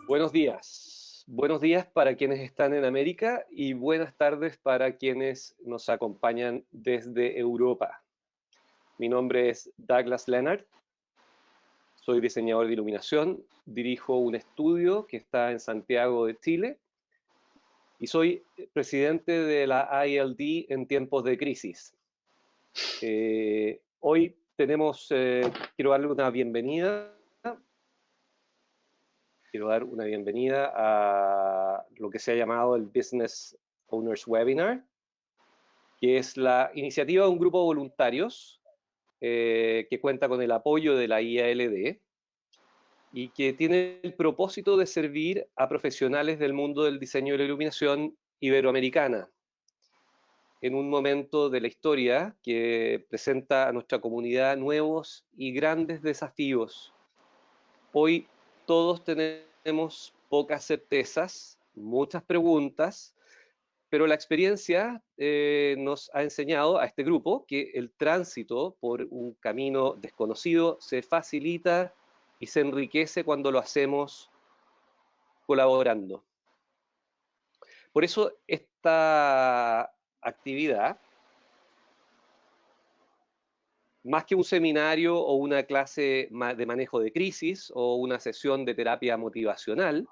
Buenos días. Buenos días para quienes están en América y buenas tardes para quienes nos acompañan desde Europa. Mi nombre es Douglas Leonard, soy diseñador de iluminación, dirijo un estudio que está en Santiago de Chile y soy presidente de la ILD en tiempos de crisis. Hoy quiero darle una bienvenida. Quiero dar una bienvenida a lo que se ha llamado el Business Owners Webinar, que es la iniciativa de un grupo de voluntarios que cuenta con el apoyo de la IALD y que tiene el propósito de servir a profesionales del mundo del diseño y la iluminación iberoamericana en un momento de la historia que presenta a nuestra comunidad nuevos y grandes desafíos. Hoy todos tenemos pocas certezas, muchas preguntas, pero la experiencia nos ha enseñado a este grupo que el tránsito por un camino desconocido se facilita y se enriquece cuando lo hacemos colaborando. Por eso esta actividad, más que un seminario o una clase de manejo de crisis o una sesión de terapia motivacional,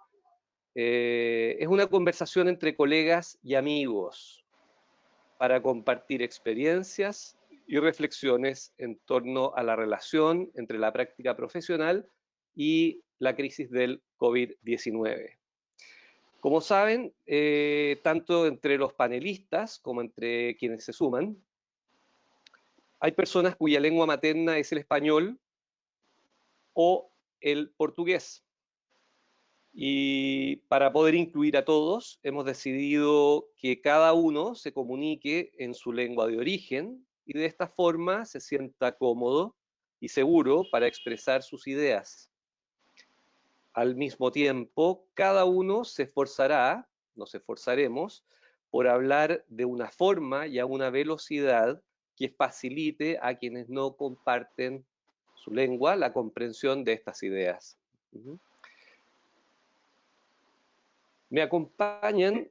es una conversación entre colegas y amigos para compartir experiencias y reflexiones en torno a la relación entre la práctica profesional y la crisis del COVID-19. Como saben, tanto entre los panelistas como entre quienes se suman, hay personas cuya lengua materna es el español o el portugués. Y para poder incluir a todos, hemos decidido que cada uno se comunique en su lengua de origen y de esta forma se sienta cómodo y seguro para expresar sus ideas. Al mismo tiempo, cada uno se esforzará, nos esforzaremos, por hablar de una forma y a una velocidad que facilite a quienes no comparten su lengua la comprensión de estas ideas. Me acompañan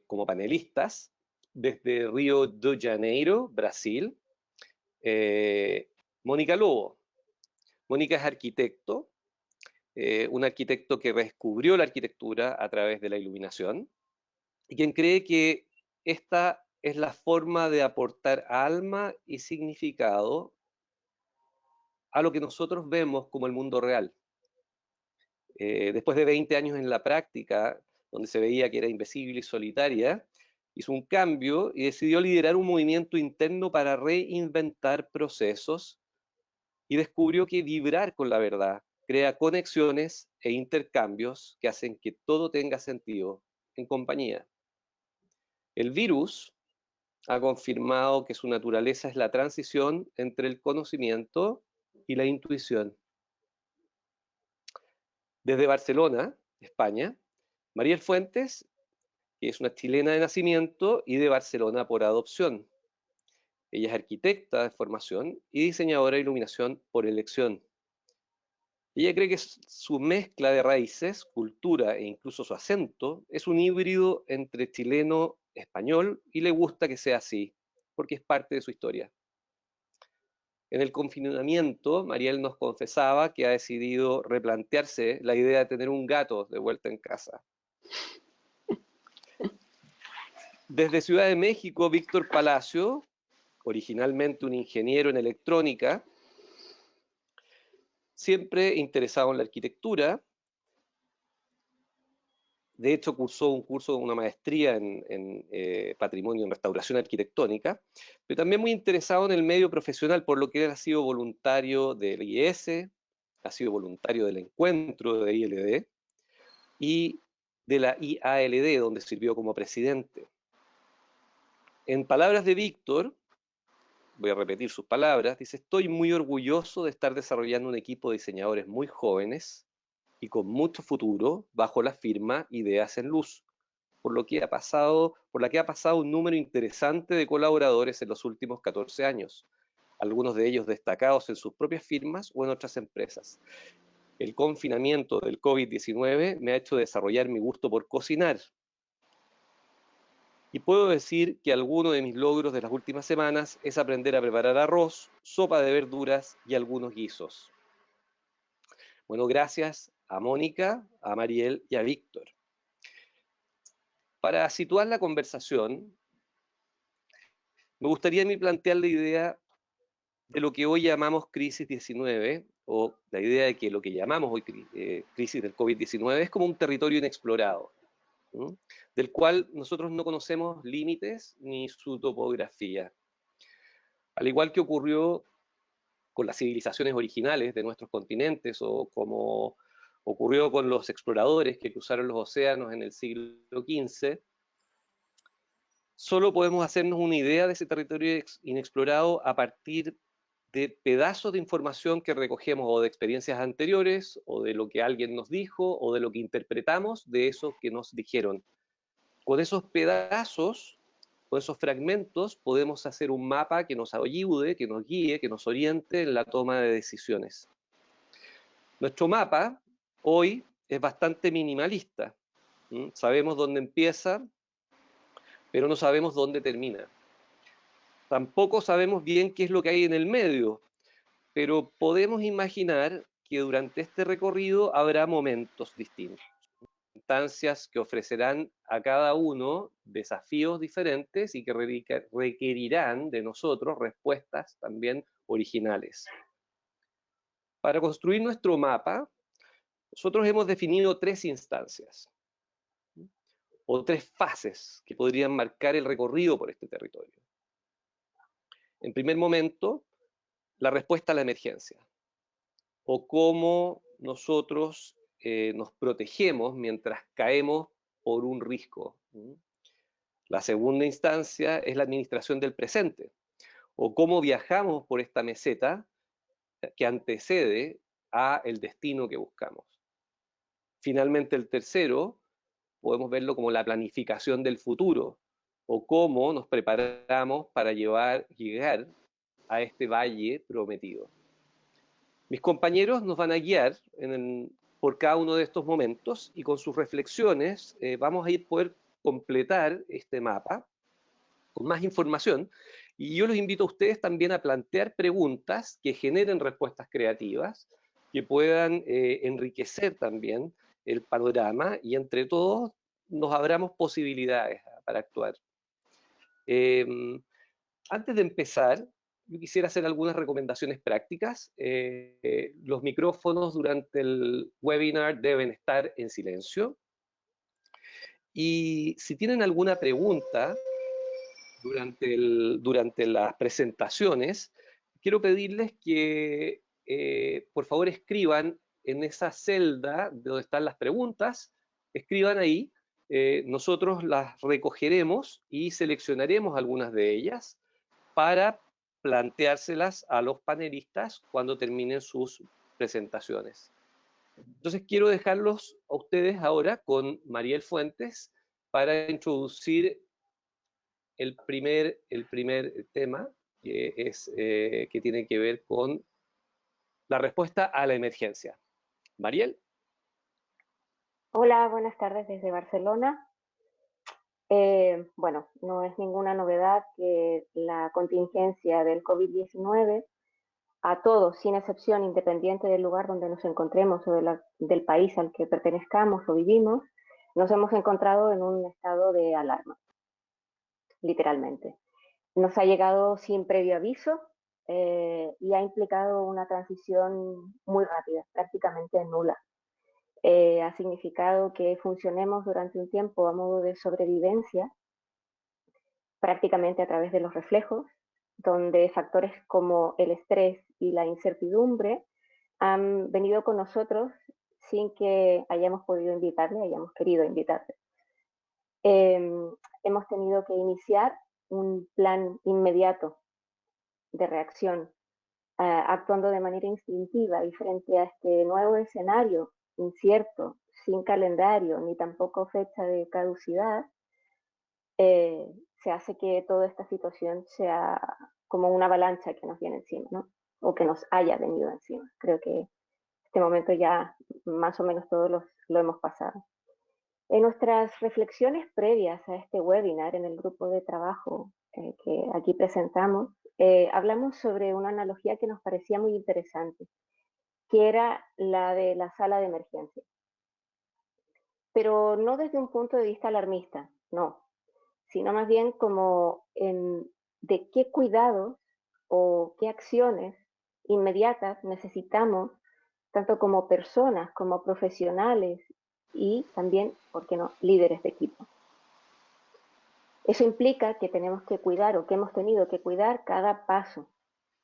como panelistas desde Río de Janeiro, Brasil, Mónica Lobo. Mónica es arquitecto, un arquitecto que descubrió la arquitectura a través de la iluminación y quien cree que esta es la forma de aportar alma y significado a lo que nosotros vemos como el mundo real. Después de 20 años en la práctica, donde se veía que era invisible y solitaria, hizo un cambio y decidió liderar un movimiento interno para reinventar procesos y descubrió que vibrar con la verdad crea conexiones e intercambios que hacen que todo tenga sentido en compañía. El virus ha confirmado que su naturaleza es la transición entre el conocimiento y la intuición. Desde Barcelona, España, Mariel Fuentes, que es una chilena de nacimiento y de Barcelona por adopción. Ella es arquitecta de formación y diseñadora de iluminación por elección. Ella cree que su mezcla de raíces, cultura e incluso su acento es un híbrido entre chileno, español y le gusta que sea así, porque es parte de su historia. En el confinamiento, Mariel nos confesaba que ha decidido replantearse la idea de tener un gato de vuelta en casa. Desde Ciudad de México, Víctor Palacio, originalmente un ingeniero en electrónica, siempre interesado en la arquitectura. De hecho, cursó un curso, una maestría en patrimonio en restauración arquitectónica, pero también muy interesado en el medio profesional, por lo que él ha sido voluntario del IES, ha sido voluntario del encuentro de ILD y de la IALD, donde sirvió como presidente. En palabras de Víctor, voy a repetir sus palabras, dice: estoy muy orgulloso de estar desarrollando un equipo de diseñadores muy jóvenes y con mucho futuro bajo la firma Ideas en Luz, por la que ha pasado un número interesante de colaboradores en los últimos 14 años, algunos de ellos destacados en sus propias firmas o en otras empresas. El confinamiento del COVID-19 me ha hecho desarrollar mi gusto por cocinar. Y puedo decir que alguno de mis logros de las últimas semanas es aprender a preparar arroz, sopa de verduras y algunos guisos. Bueno, gracias a Mónica, a Mariel y a Víctor. Para situar la conversación, me gustaría a mí plantear la idea de lo que hoy llamamos crisis 19, o la idea de que lo que llamamos hoy crisis del COVID-19 es como un territorio inexplorado, ¿sí? Del cual nosotros no conocemos límites ni su topografía. Al igual que ocurrió con las civilizaciones originales de nuestros continentes, o como ocurrió con los exploradores que cruzaron los océanos en el siglo XV, solo podemos hacernos una idea de ese territorio inexplorado a partir de pedazos de información que recogemos o de experiencias anteriores, o de lo que alguien nos dijo, o de lo que interpretamos de eso que nos dijeron. Con esos pedazos, con esos fragmentos, podemos hacer un mapa que nos ayude, que nos guíe, que nos oriente en la toma de decisiones. Nuestro mapa hoy es bastante minimalista. Sabemos dónde empieza, pero no sabemos dónde termina. Tampoco sabemos bien qué es lo que hay en el medio, pero podemos imaginar que durante este recorrido habrá momentos distintos, instancias que ofrecerán a cada uno desafíos diferentes y que requerirán de nosotros respuestas también originales. Para construir nuestro mapa, nosotros hemos definido 3 instancias, o 3 fases que podrían marcar el recorrido por este territorio. En primer momento, la respuesta a la emergencia, o cómo nosotros nos protegemos mientras caemos por un riesgo. La segunda instancia es la administración del presente, o cómo viajamos por esta meseta que antecede a el destino que buscamos. Finalmente, el tercero, podemos verlo como la planificación del futuro, o cómo nos preparamos para llegar a este valle prometido. Mis compañeros nos van a guiar por cada uno de estos momentos, y con sus reflexiones vamos a poder completar este mapa con más información, y yo los invito a ustedes también a plantear preguntas que generen respuestas creativas, que puedan enriquecer también el panorama, y entre todos nos abramos posibilidades para actuar. Antes de empezar, yo quisiera hacer algunas recomendaciones prácticas. Los micrófonos durante el webinar deben estar en silencio. Y si tienen alguna pregunta durante las presentaciones, quiero pedirles que por favor escriban en esa celda donde están las preguntas, escriban ahí, nosotros las recogeremos y seleccionaremos algunas de ellas para planteárselas a los panelistas cuando terminen sus presentaciones. Entonces quiero dejarlos a ustedes ahora con Mariel Fuentes para introducir el primer tema, que tiene que ver con la respuesta a la emergencia. Mariel. Hola, buenas tardes desde Barcelona. Bueno, no es ninguna novedad que la contingencia del COVID-19 a todos, sin excepción, independiente del lugar donde nos encontremos o del país al que pertenezcamos o vivimos, nos hemos encontrado en un estado de alarma, literalmente. Nos ha llegado sin previo aviso y ha implicado una transición muy rápida, prácticamente nula. Ha significado que funcionemos durante un tiempo a modo de sobrevivencia, prácticamente a través de los reflejos, donde factores como el estrés y la incertidumbre han venido con nosotros sin que hayamos podido invitarle, hayamos querido invitarle. Hemos tenido que iniciar un plan inmediato de reacción, actuando de manera instintiva, y frente a este nuevo escenario incierto, sin calendario ni tampoco fecha de caducidad, se hace que toda esta situación sea como una avalancha que nos viene encima, ¿no? O que nos haya venido encima. Creo que este momento ya más o menos todos lo hemos pasado. En nuestras reflexiones previas a este webinar, en el grupo de trabajo que aquí presentamos, hablamos sobre una analogía que nos parecía muy interesante, que era la de la sala de emergencia. Pero no desde un punto de vista alarmista, no, sino más bien como de qué cuidados o qué acciones inmediatas necesitamos, tanto como personas, como profesionales y también, ¿por qué no?, líderes de equipo. Eso implica que tenemos que cuidar o que hemos tenido que cuidar cada paso,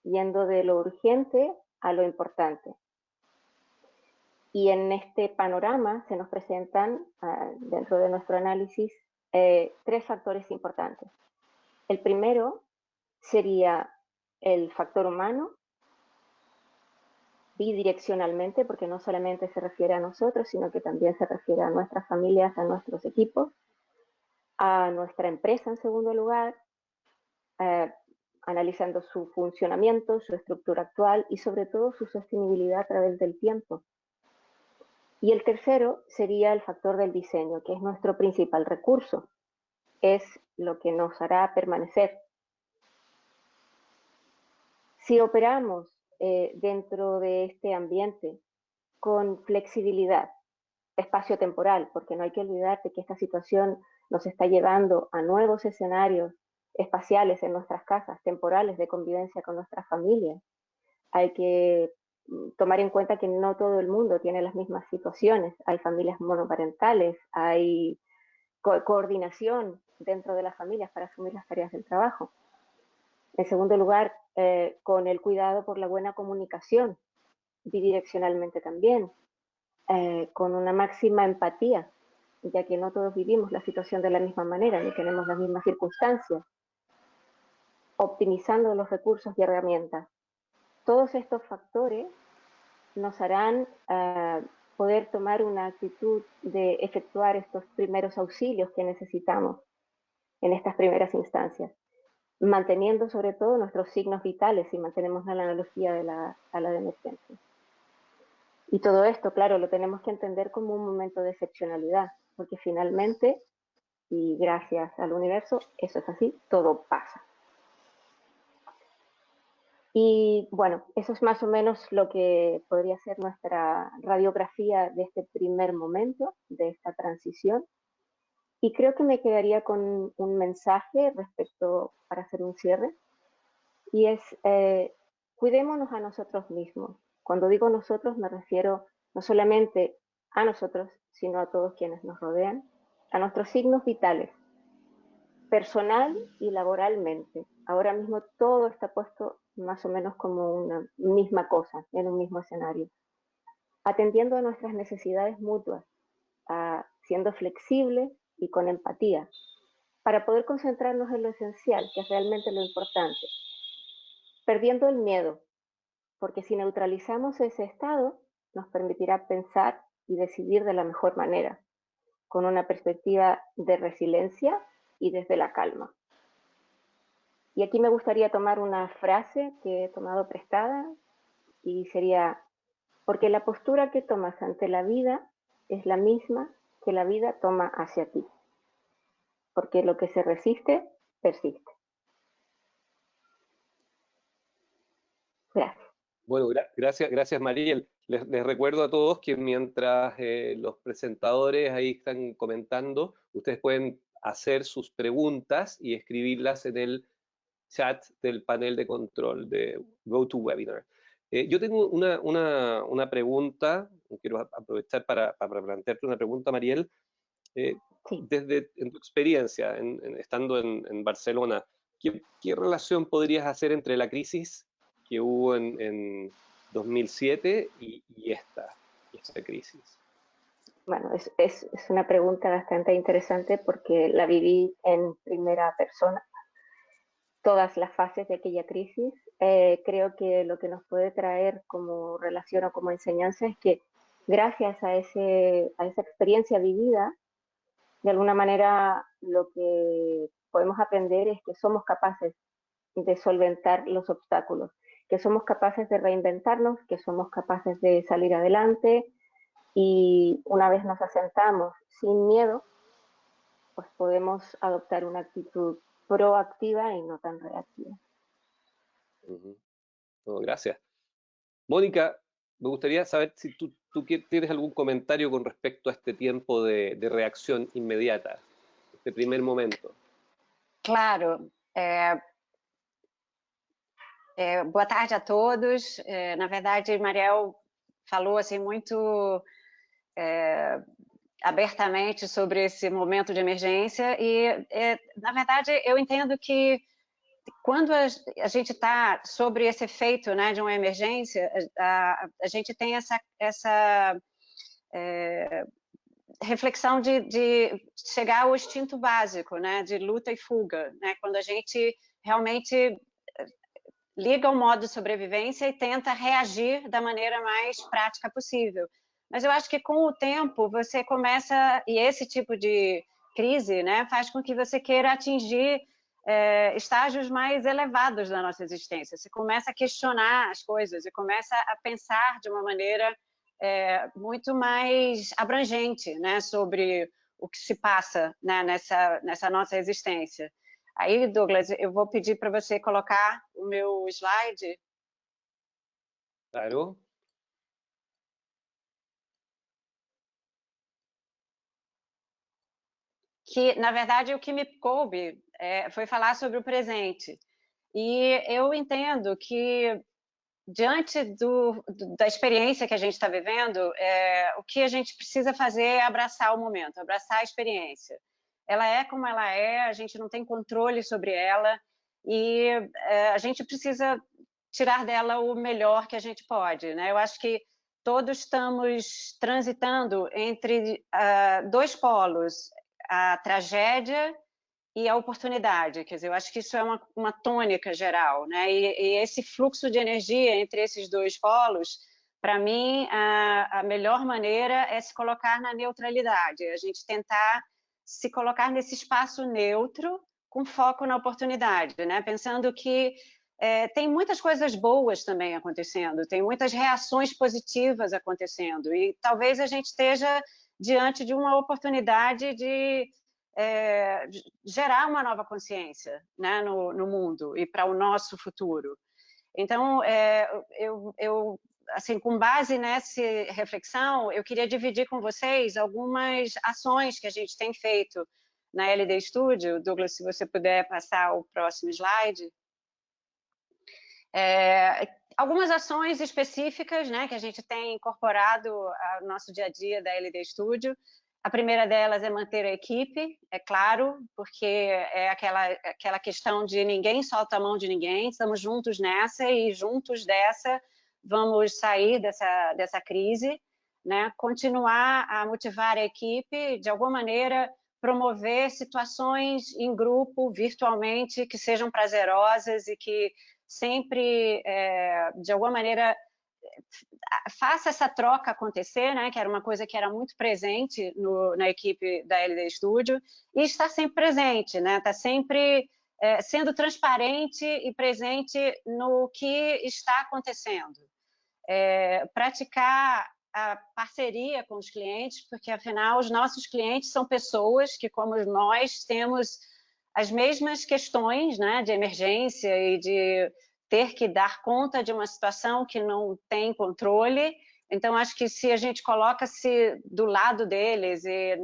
yendo de lo urgente a lo importante. Y en este panorama se nos presentan, dentro de nuestro análisis, tres factores importantes. El primero sería el factor humano, bidireccionalmente, porque no solamente se refiere a nosotros, sino que también se refiere a nuestras familias, a nuestros equipos, a nuestra empresa en segundo lugar, analizando su funcionamiento, su estructura actual y sobre todo su sostenibilidad a través del tiempo. Y el tercero sería el factor del diseño, que es nuestro principal recurso, es lo que nos hará permanecer. Si operamos dentro de este ambiente con flexibilidad espacio-temporal, porque no hay que olvidar de que esta situación nos está llevando a nuevos escenarios espaciales en nuestras casas, temporales de convivencia con nuestras familias. Hay que tomar en cuenta que no todo el mundo tiene las mismas situaciones. Hay familias monoparentales, hay coordinación dentro de las familias para asumir las tareas del trabajo. En segundo lugar, con el cuidado por la buena comunicación, bidireccionalmente también, con una máxima empatía, ya que no todos vivimos la situación de la misma manera, ni tenemos las mismas circunstancias, optimizando los recursos y herramientas. Todos estos factores nos harán poder tomar una actitud de efectuar estos primeros auxilios que necesitamos en estas primeras instancias, manteniendo sobre todo nuestros signos vitales si mantenemos la analogía de la sala de emergencia. Y todo esto, claro, lo tenemos que entender como un momento de excepcionalidad, porque finalmente, y gracias al universo, eso es así, todo pasa. Y bueno, eso es más o menos lo que podría ser nuestra radiografía de este primer momento, de esta transición. Y creo que me quedaría con un mensaje respecto para hacer un cierre, y es cuidémonos a nosotros mismos. Cuando digo nosotros me refiero no solamente a nosotros, sino a todos quienes nos rodean, a nuestros signos vitales, personal y laboralmente. Ahora mismo todo está puesto más o menos como una misma cosa, en un mismo escenario. Atendiendo a nuestras necesidades mutuas, siendo flexibles y con empatía, para poder concentrarnos en lo esencial, que es realmente lo importante. Perdiendo el miedo, porque si neutralizamos ese estado, nos permitirá pensar y decidir de la mejor manera, con una perspectiva de resiliencia y desde la calma. Y aquí me gustaría tomar una frase que he tomado prestada y sería, porque la postura que tomas ante la vida es la misma que la vida toma hacia ti. Porque lo que se resiste, persiste. Gracias. Bueno, gracias Mariel. Les recuerdo a todos que mientras los presentadores ahí están comentando, ustedes pueden hacer sus preguntas y escribirlas en el chat del panel de control de GoToWebinar. Yo tengo una pregunta, quiero aprovechar para plantearte una pregunta, Mariel. Sí. Desde en tu experiencia, estando en Barcelona, ¿qué relación podrías hacer entre la crisis que hubo en 2007 y esta crisis? Bueno, es una pregunta bastante interesante porque la viví en primera persona, todas las fases de aquella crisis. Creo que lo que nos puede traer como relación o como enseñanza es que gracias a esa experiencia vivida, de alguna manera lo que podemos aprender es que somos capaces de solventar los obstáculos. que somos capaces de reinventarnos, que somos capaces de salir adelante y una vez nos asentamos sin miedo, pues podemos adoptar una actitud proactiva y no tan reactiva. No, gracias. Mónica, me gustaría saber si tú tienes algún comentario con respecto a este tiempo de reacción inmediata, este primer momento. Claro. Boa tarde a todos. Na verdade, Mariel falou assim muito abertamente sobre esse momento de emergência e, na verdade, eu entendo que quando a gente está sobre esse efeito, né, de uma emergência, a gente tem essa reflexão de chegar ao instinto básico, né, de luta e fuga, né, quando a gente realmente liga o modo sobrevivência e tenta reagir da maneira mais prática possível. Mas eu acho que com o tempo você começa, e esse tipo de crise, né, faz com que você queira atingir estágios mais elevados da nossa existência. Você começa a questionar as coisas e começa a pensar de uma maneira muito mais abrangente, né, sobre o que se passa, né, nessa nossa existência. Aí, Douglas, eu vou pedir para você colocar o meu slide. Claro. Que, na verdade, o que me coube foi falar sobre o presente. E eu entendo que, diante da experiência que a gente está vivendo, o que a gente precisa fazer é abraçar o momento, abraçar a experiência. Ela é como ela é, a gente não tem controle sobre ela e a gente precisa tirar dela o melhor que a gente pode, né? Eu acho que todos estamos transitando entre dois polos, a tragédia e a oportunidade. Quer dizer, eu acho que isso é uma tônica geral, né? E esse fluxo de energia entre esses dois polos, para mim, a melhor maneira é se colocar na neutralidade, a gente tentar se colocar nesse espaço neutro com foco na oportunidade, né? Pensando que tem muitas coisas boas também acontecendo, tem muitas reações positivas acontecendo e talvez a gente esteja diante de uma oportunidade de gerar uma nova consciência, né, no mundo e para o nosso futuro. Então, eu assim, com base nessa reflexão, eu queria dividir com vocês algumas ações que a gente tem feito na LD Studio. Douglas, se você puder passar o próximo slide. Algumas ações específicas, né, que a gente tem incorporado ao nosso dia a dia da LD Studio. A primeira delas é manter a equipe, é claro, porque é aquela questão de ninguém solta a mão de ninguém, estamos juntos nessa e juntos dessa vamos sair dessa crise, né? Continuar a motivar a equipe, de alguma maneira promover situações em grupo, virtualmente, que sejam prazerosas e que sempre, de alguma maneira, faça essa troca acontecer, né, que era uma coisa que era muito presente na equipe da LD Studio, e está sempre presente, né, está sempre sendo transparente e presente no que está acontecendo. Praticar a parceria com os clientes, porque, afinal, os nossos clientes são pessoas que, como nós, temos as mesmas questões, né, de emergência e de ter que dar conta de uma situação que não tem controle. Então, acho que se a gente coloca-se do lado deles e,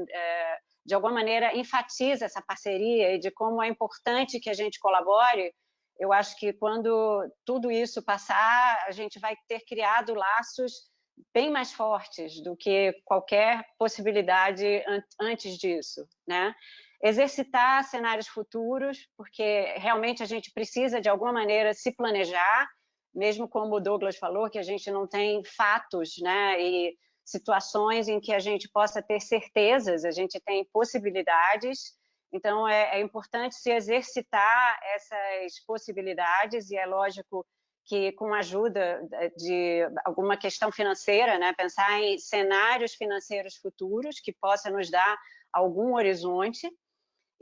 de alguma maneira, enfatiza essa parceria e de como é importante que a gente colabore, eu acho que quando tudo isso passar, a gente vai ter criado laços bem mais fortes do que qualquer possibilidade antes disso, né? Exercitar cenários futuros, porque realmente a gente precisa, de alguma maneira, se planejar, mesmo como o Douglas falou, que a gente não tem fatos, né, e situações em que a gente possa ter certezas, a gente tem possibilidades. Então, é importante se exercitar essas possibilidades e é lógico que com a ajuda de alguma questão financeira, né, pensar em cenários financeiros futuros que possa nos dar algum horizonte.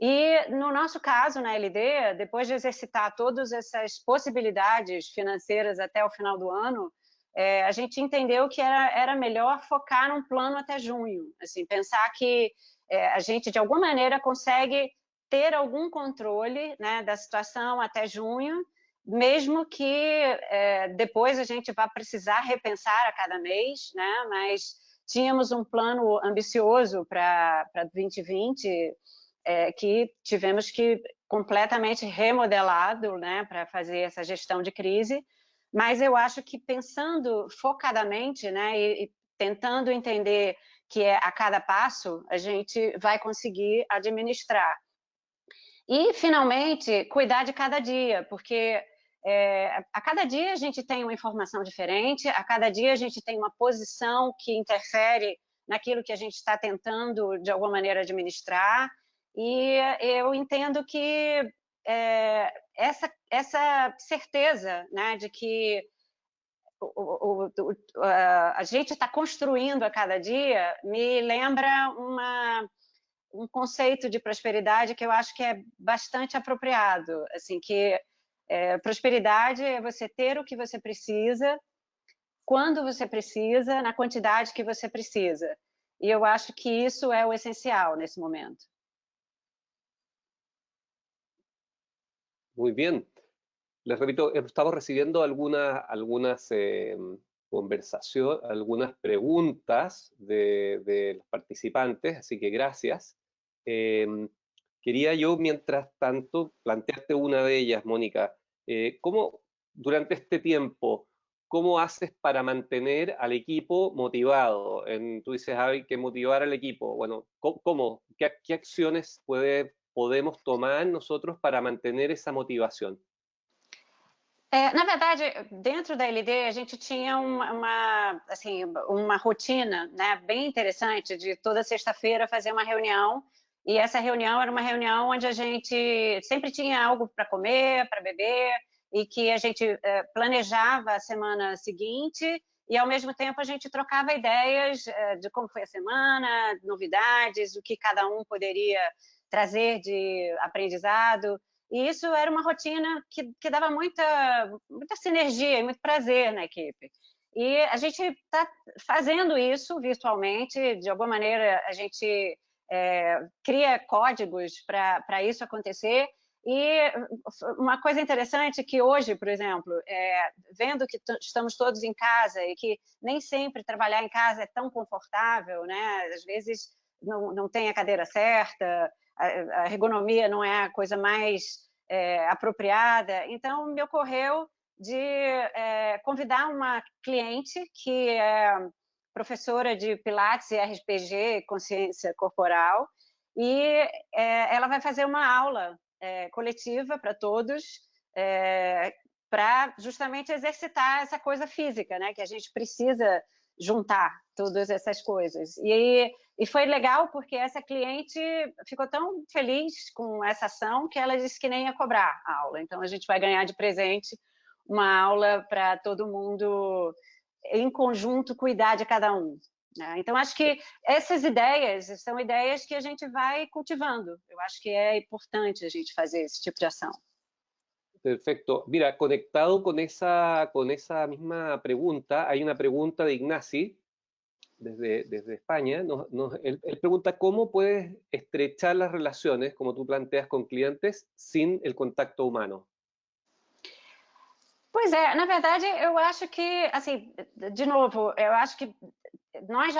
E, no nosso caso, na LD, depois de exercitar todas essas possibilidades financeiras até o final do ano, a gente entendeu que era melhor focar num plano até junho. Assim, pensar que a gente, de alguma maneira, consegue ter algum controle, né, da situação até junho, mesmo que depois a gente vá precisar repensar a cada mês, né, mas tínhamos um plano ambicioso para 2020, que tivemos que completamente remodelado, né, para fazer essa gestão de crise. Mas eu acho que pensando focadamente, né, e tentando entender que a cada passo a gente vai conseguir administrar. E, finalmente, cuidar de cada dia, porque a cada dia a gente tem uma informação diferente, a cada dia a gente tem uma posição que interfere naquilo que a gente está tentando, de alguma maneira, administrar. E eu entendo que essa certeza, né, de que a gente está construindo a cada dia me lembra um conceito de prosperidade que eu acho que é bastante apropriado, assim, que prosperidade é você ter o que você precisa, quando você precisa, na quantidade que você precisa. E eu acho que isso é o essencial nesse momento. Muy bien. Les repito, estamos recibiendo algunas conversaciones, algunas preguntas de los participantes, así que gracias. Quería yo, mientras tanto, plantearte una de ellas, Mónica. ¿Cómo, durante este tiempo, cómo haces para mantener al equipo motivado? Tú dices, hay que motivar al equipo. Bueno, ¿cómo? ¿Qué acciones podemos tomar nosotros para mantener esa motivación? Na verdade, dentro da LD, a gente tinha uma rotina, né, bem interessante de toda sexta-feira fazer uma reunião, e essa reunião era uma reunião onde a gente sempre tinha algo para comer, para beber, e que a gente planejava a semana seguinte, e ao mesmo tempo a gente trocava ideias de como foi a semana, novidades, o que cada um poderia trazer de aprendizado. E isso era uma rotina que dava muita sinergia e muito prazer na equipe. E a gente está fazendo isso virtualmente, de alguma maneira a gente cria códigos para isso acontecer. E uma coisa interessante é que hoje, por exemplo, vendo que estamos todos em casa e que nem sempre trabalhar em casa é tão confortável, né? Às vezes não tem a cadeira certa, a ergonomia não é a coisa mais apropriada. Então, me ocorreu de convidar uma cliente que é professora de Pilates e RPG, Consciência Corporal, e ela vai fazer uma aula coletiva para todos, para justamente exercitar essa coisa física, né, que a gente precisa juntar todas essas coisas. E foi legal porque essa cliente ficou tão feliz com essa ação que ela disse que nem ia cobrar a aula. Então, a gente vai ganhar de presente uma aula para todo mundo, em conjunto, cuidar de cada um, né? Então, acho que essas ideias são ideias que a gente vai cultivando. Eu acho que é importante a gente fazer esse tipo de ação. Perfecto. Mira, conectado con esa misma pregunta, hay una pregunta de Ignasi desde España. Él pregunta cómo puedes estrechar las relaciones, como tú planteas, con clientes sin el contacto humano. Pois é, na verdade, eu acho que, assim, de novo, eu acho que nós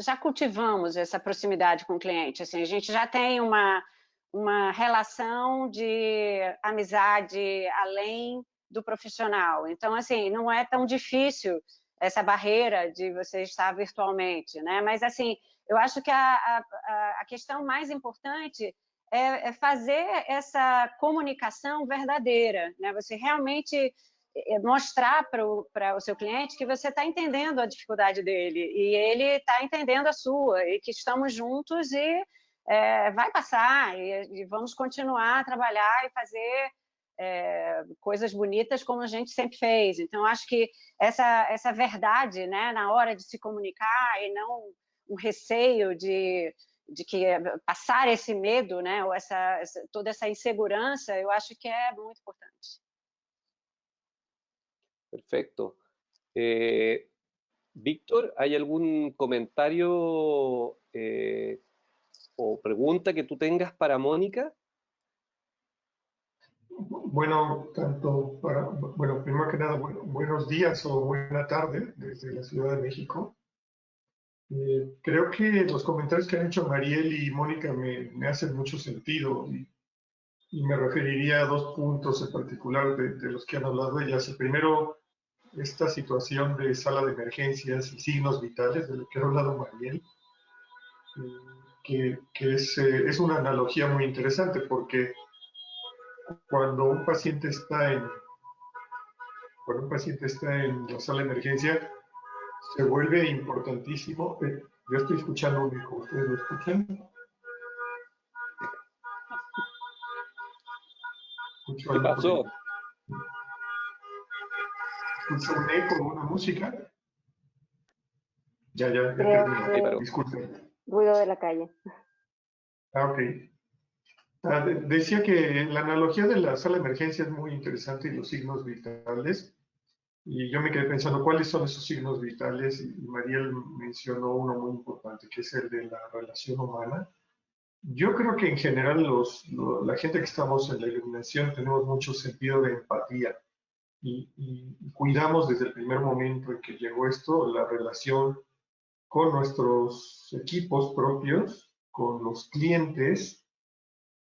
já cultivamos essa proximidade com o cliente. Assim, a gente já tem uma relação de amizade além do profissional. Então, assim, não é tão difícil essa barreira de você estar virtualmente, né? Mas, assim, eu acho que a questão mais importante é fazer essa comunicação verdadeira, né? Você realmente mostrar para o seu cliente que você está entendendo a dificuldade dele e ele está entendendo a sua, e que estamos juntos e vai passar, e vamos continuar a trabalhar e fazer coisas bonitas como a gente sempre fez. Então, acho que essa verdade, né, na hora de se comunicar, e não um receio de que passar esse medo, né, ou toda essa insegurança, eu acho que é muito importante. Perfecto. Víctor, ¿hay algún comentario o pregunta que tú tengas para Mónica? Bueno, bueno, primero que nada, buenos días o buena tarde desde la Ciudad de México. Creo que los comentarios que han hecho Mariel y Mónica me hacen mucho sentido y me referiría a dos puntos en particular de los que han hablado ellas. El primero, esta situación de sala de emergencias y signos vitales, de lo que ha hablado Mariel, que es una analogía muy interesante porque cuando un paciente está en la sala de emergencia, se vuelve importantísimo. Yo estoy escuchando un eco, ¿ustedes lo escuchan? ¿Qué pasó? Escucho un eco, una música. Ya Creo terminó. Disculpen. ruido de la calle. Ok. Decía que la analogía de la sala de emergencia es muy interesante y los signos vitales. Y yo me quedé pensando cuáles son esos signos vitales y Mariel mencionó uno muy importante que es el de la relación humana. Yo creo que en general la gente que estamos en la iluminación tenemos mucho sentido de empatía y cuidamos desde el primer momento en que llegó esto la relación con nuestros equipos propios, con los clientes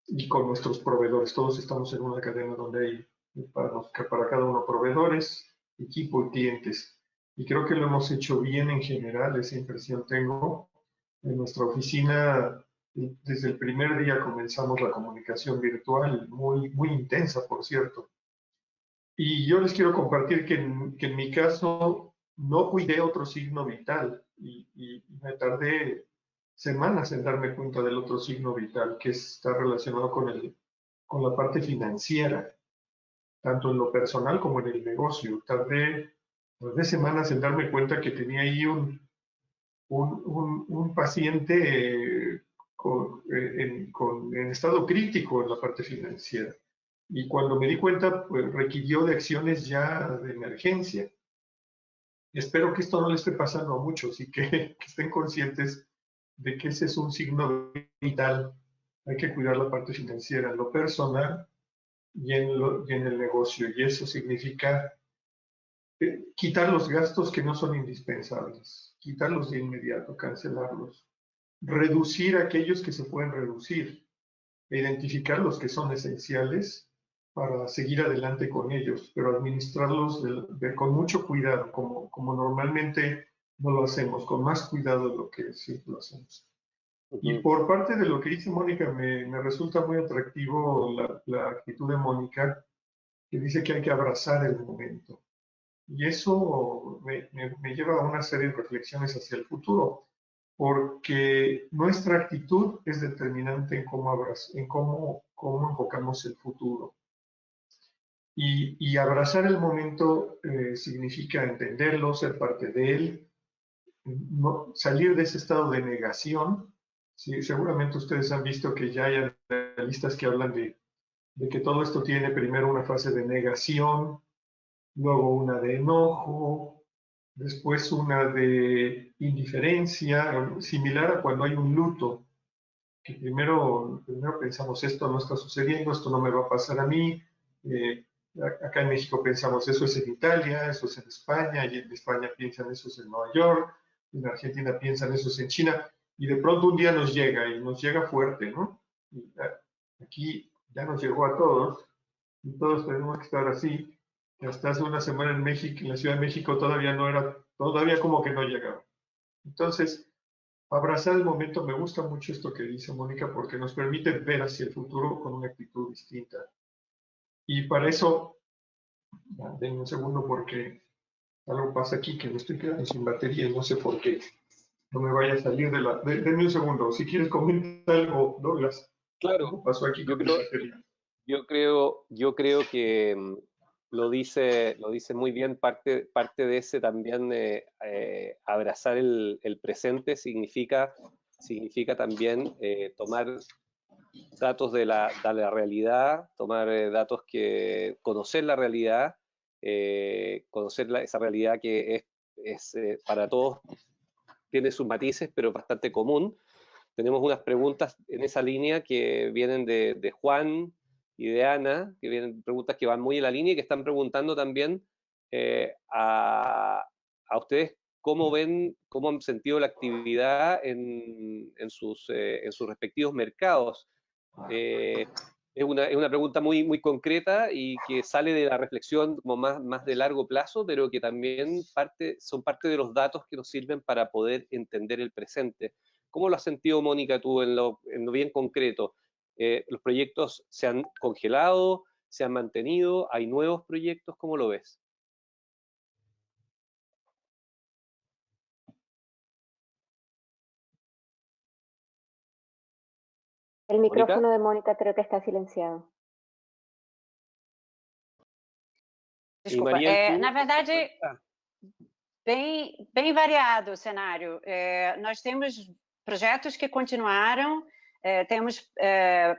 y con nuestros proveedores. Todos estamos en una cadena donde hay para cada uno proveedores, equipo y clientes. Y creo que lo hemos hecho bien en general, esa impresión tengo. En nuestra oficina, desde el primer día comenzamos la comunicación virtual, muy intensa, por cierto. Y yo les quiero compartir que en mi caso no cuidé otro signo vital y me tardé semanas en darme cuenta del otro signo vital que está relacionado con la parte financiera, tanto en lo personal como en el negocio. Tardé semanas en darme cuenta que tenía ahí un paciente en estado crítico en la parte financiera. Y cuando me di cuenta, pues requirió de acciones ya de emergencia. Espero que esto no le esté pasando a muchos y que estén conscientes de que ese es un signo vital. Hay que cuidar la parte financiera en lo personal y en el negocio. Y eso significa quitar los gastos que no son indispensables, quitarlos de inmediato, cancelarlos, reducir aquellos que se pueden reducir, identificar los que son esenciales para seguir adelante con ellos, pero administrarlos con mucho cuidado, como normalmente no lo hacemos, con más cuidado de lo que sí lo hacemos. Y por parte de lo que dice Mónica, me resulta muy atractivo la actitud de Mónica, que dice que hay que abrazar el momento. Y eso me lleva a una serie de reflexiones hacia el futuro, porque nuestra actitud es determinante en cómo enfocamos el futuro. Y abrazar el momento significa entenderlo, ser parte de él, salir de ese estado de negación. Sí, seguramente ustedes han visto que ya hay analistas que hablan de que todo esto tiene primero una fase de negación, luego una de enojo, después una de indiferencia, similar a cuando hay un luto, que primero pensamos esto no está sucediendo, esto no me va a pasar a mí. Acá en México pensamos eso es en Italia, eso es en España, y en España piensan eso es en Nueva York, en Argentina piensan eso es en China, y de pronto un día nos llega, y nos llega fuerte, ¿no? Y aquí ya nos llegó a todos, y todos tenemos que estar así, que hasta hace una semana en México, en la Ciudad de México todavía como que no llegaba. Entonces, abrazar el momento, me gusta mucho esto que dice Mónica, porque nos permite ver hacia el futuro con una actitud distinta. Y para eso, denme un segundo porque algo pasa aquí que me estoy quedando sin batería y no sé por qué. No me vaya a salir de la... Denme un segundo, si quieres comentar algo, Douglas. Claro, ¿Qué pasó aquí con la batería? Yo creo que lo dice muy bien, parte de ese también abrazar el presente significa significa también tomar datos de la realidad, tomar datos conocer la realidad, conocer esa realidad que es para todos, tiene sus matices, pero bastante común. Tenemos unas preguntas en esa línea que vienen de Juan y de Ana, que vienen preguntas que van muy en la línea y que están preguntando también a ustedes cómo han sentido la actividad en sus respectivos mercados. Es una pregunta muy concreta y que sale de la reflexión como más de largo plazo, pero que también son parte de los datos que nos sirven para poder entender el presente. ¿Cómo lo has sentido, Mónica, tú en lo bien concreto? ¿Los proyectos se han congelado, se han mantenido? ¿Hay nuevos proyectos? ¿Cómo lo ves? El micrófono ¿Mónica? de Mónica creo que está silenciado. Desculpa. Na verdade, bem variado o cenário. Nós temos projetos que continuaram, temos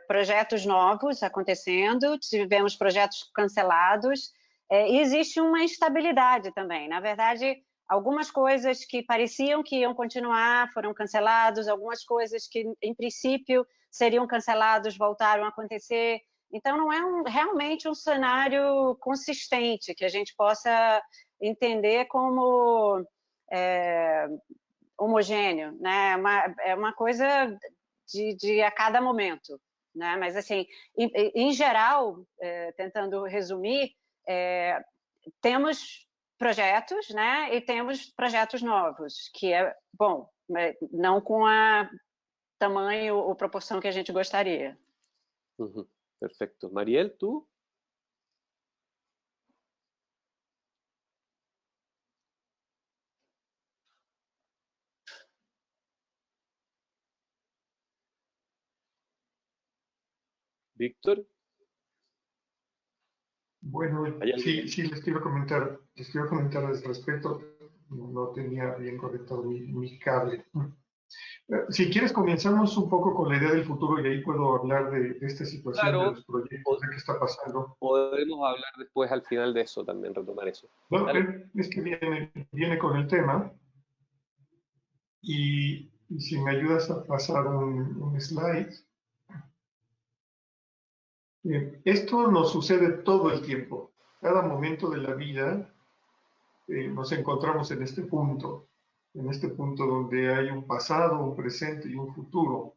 projetos novos acontecendo, tivemos projetos cancelados, e existe uma instabilidade também. Na verdade, algumas coisas que pareciam que iam continuar foram cancelados, algumas coisas que, em princípio, seriam cancelados voltaram a acontecer. Então, não é realmente um cenário consistente que a gente possa entender como homogêneo, né? É uma coisa de a cada momento, né? Mas, assim, em geral, tentando resumir, temos projetos, né? E temos projetos novos, que é bom, não com a tamanho ou proporção que a gente gostaria. Perfecto. Mariel, ¿tú? Víctor. Bueno, sí, les quiero comentar al respecto. No tenía bien conectado mi cable. Si quieres, comenzamos un poco con la idea del futuro y ahí puedo hablar de esta situación, claro, de los proyectos, de qué está pasando. Podremos hablar después al final de eso también, retomar eso. No, es que viene con el tema. Y si me ayudas a pasar un slide. Esto nos sucede todo el tiempo. Cada momento de la vida nos encontramos en este punto donde hay un pasado, un presente y un futuro.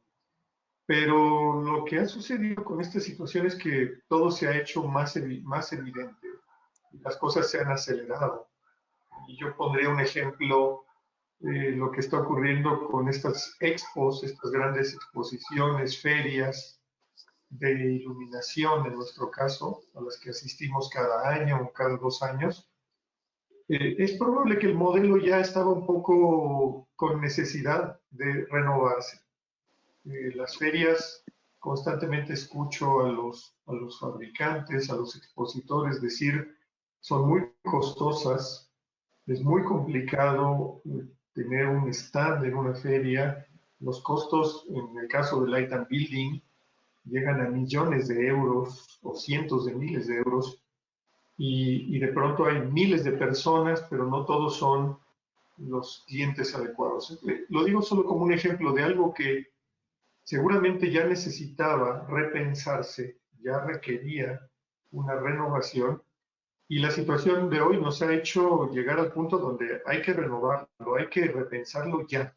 Pero lo que ha sucedido con esta situación es que todo se ha hecho más evidente. Las cosas se han acelerado. Y yo pondría un ejemplo, lo que está ocurriendo con estas expos, estas grandes exposiciones, ferias de iluminación, en nuestro caso, a las que asistimos cada año o cada 2 años. Es probable que el modelo ya estaba un poco con necesidad de renovarse. Las ferias, constantemente escucho a los fabricantes, a los expositores decir, son muy costosas, es muy complicado tener un stand en una feria, los costos, en el caso del Light and Building, llegan a millones de euros o cientos de miles de euros, y de pronto hay miles de personas, pero no todos son los clientes adecuados. Lo digo solo como un ejemplo de algo que seguramente ya necesitaba repensarse, ya requería una renovación, y la situación de hoy nos ha hecho llegar al punto donde hay que renovarlo, hay que repensarlo ya.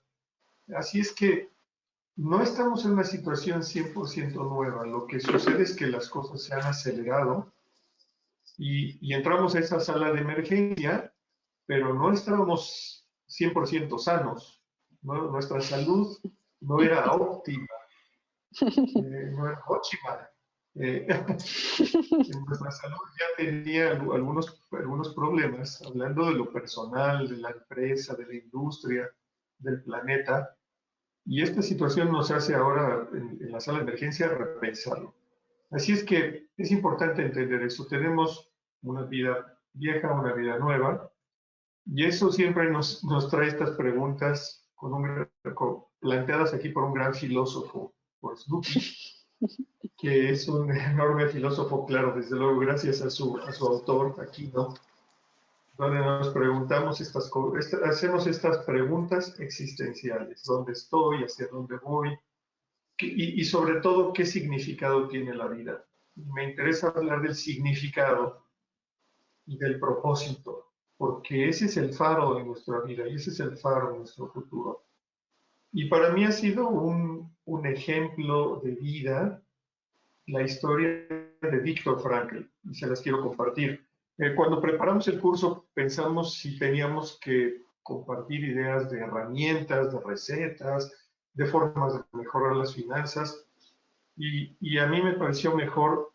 Así es que no estamos en una situación 100% nueva. Lo que sucede es que las cosas se han acelerado y entramos a esa sala de emergencia, pero no estábamos 100% sanos. ¿No? Nuestra salud no era óptima, no era óptima. Nuestra salud ya tenía algunos problemas, hablando de lo personal, de la empresa, de la industria, del planeta. Y esta situación nos hace ahora, en la sala de emergencia, repensarlo. Así es que es importante entender eso. Tenemos una vida vieja, una vida nueva, y eso siempre nos trae estas preguntas con planteadas aquí por un gran filósofo, por Snooki, que es un enorme filósofo, claro, desde luego, gracias a su autor, Aquino, donde nos preguntamos hacemos estas preguntas existenciales: ¿dónde estoy? ¿Hacia dónde voy? Y sobre todo, ¿qué significado tiene la vida? Me interesa hablar del significado y del propósito, porque ese es el faro de nuestra vida y ese es el faro de nuestro futuro. Y para mí ha sido un ejemplo de vida la historia de Viktor Frankl, y se las quiero compartir. Cuando preparamos el curso pensamos si teníamos que compartir ideas de herramientas, de recetas, de formas de mejorar las finanzas, y a mí me pareció mejor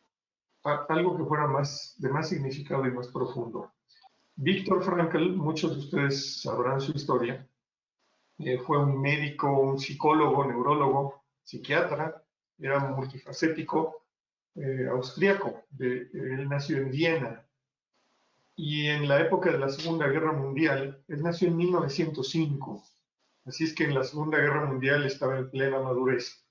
algo que fuera de más significado y más profundo. Viktor Frankl, muchos de ustedes sabrán su historia, fue un médico, un psicólogo, neurólogo, psiquiatra, era multifacético, austriaco. Él nació en Viena, y en la época de la Segunda Guerra Mundial, él nació en 1905, así es que en la Segunda Guerra Mundial estaba en plena madurez,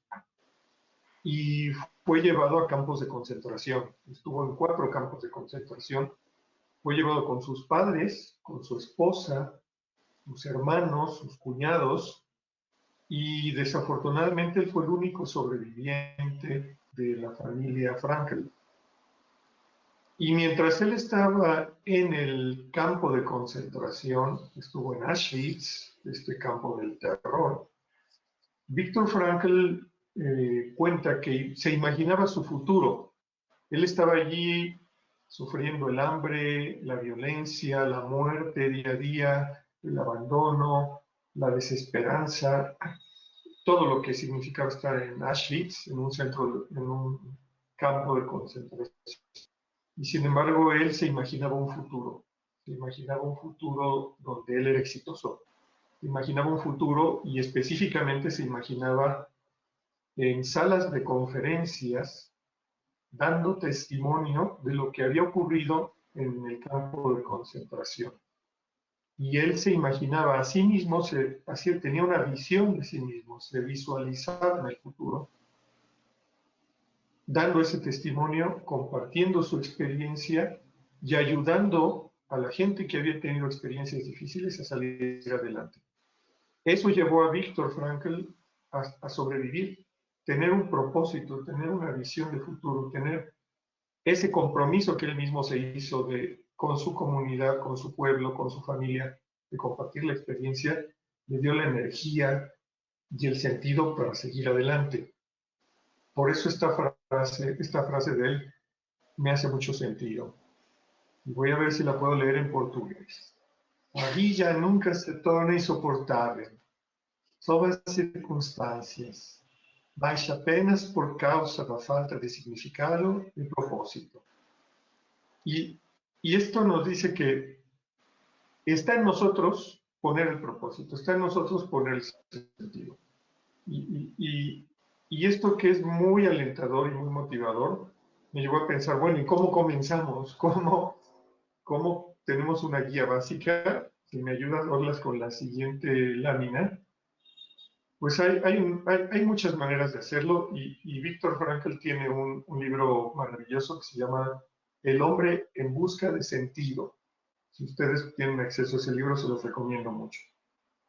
y fue llevado a campos de concentración. Estuvo en 4 campos de concentración. Fue llevado con sus padres, con su esposa, sus hermanos, sus cuñados, y desafortunadamente él fue el único sobreviviente de la familia Frankl. Y mientras él estaba en el campo de concentración, estuvo en Auschwitz, este campo del terror, Viktor Frankl cuenta que se imaginaba su futuro. Él estaba allí sufriendo el hambre, la violencia, la muerte día a día, el abandono, la desesperanza, todo lo que significaba estar en Auschwitz, en un campo de concentración. Y sin embargo, él se imaginaba un futuro donde él era exitoso. Se imaginaba un futuro, y específicamente se imaginaba en salas de conferencias dando testimonio de lo que había ocurrido en el campo de concentración. Y él se imaginaba a sí mismo, tenía una visión de sí mismo, se visualizaba en el futuro, dando ese testimonio, compartiendo su experiencia y ayudando a la gente que había tenido experiencias difíciles a salir adelante. Eso llevó a Viktor Frankl a sobrevivir, tener un propósito, tener una visión de futuro, tener ese compromiso que él mismo se hizo con su comunidad, con su pueblo, con su familia, de compartir la experiencia, le dio la energía y el sentido para seguir adelante. Por eso esta frase de él me hace mucho sentido. Y voy a ver si la puedo leer en portugués. A vida nunca se torna insoportável, sob as circunstâncias, mas apenas por causa da falta de significado y propósito. Y esto nos dice que está en nosotros poner el propósito, está en nosotros poner el sentido. Y esto, que es muy alentador y muy motivador, me llevó a pensar, bueno, ¿y cómo comenzamos? ¿Cómo tenemos una guía básica? Si me ayudas, Orlas, con la siguiente lámina. Pues hay muchas maneras de hacerlo, y Viktor Frankl tiene un libro maravilloso que se llama El hombre en busca de sentido. Si ustedes tienen acceso a ese libro, se los recomiendo mucho.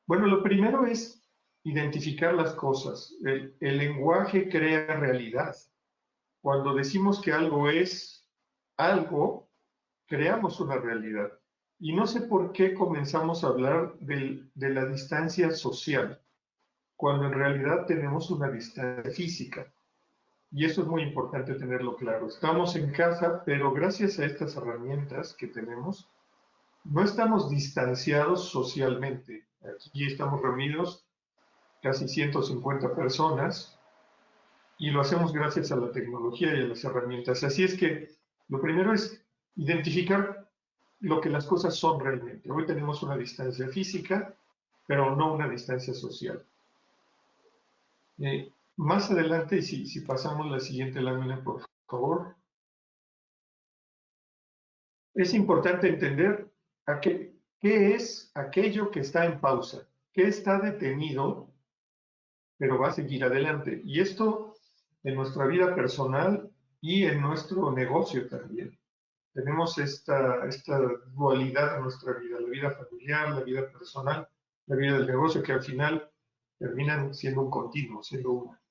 Bueno, lo primero es identificar las cosas. El lenguaje crea realidad. Cuando decimos que algo es algo, creamos una realidad. Y no sé por qué comenzamos a hablar de la distancia social, cuando en realidad tenemos una distancia física. Y eso es muy importante tenerlo claro. Estamos en casa, pero gracias a estas herramientas que tenemos, no estamos distanciados socialmente. Aquí estamos reunidos casi 150 personas, y lo hacemos gracias a la tecnología y a las herramientas. Así es que lo primero es identificar lo que las cosas son realmente. Hoy tenemos una distancia física, pero no una distancia social. Más adelante, si pasamos la siguiente lámina, por favor, es importante entender qué es aquello que está en pausa, qué está detenido pero va a seguir adelante. Y esto en nuestra vida personal y en nuestro negocio también. Tenemos esta dualidad en nuestra vida, la vida familiar, la vida personal, la vida del negocio, que al final terminan siendo un continuo, siendo una.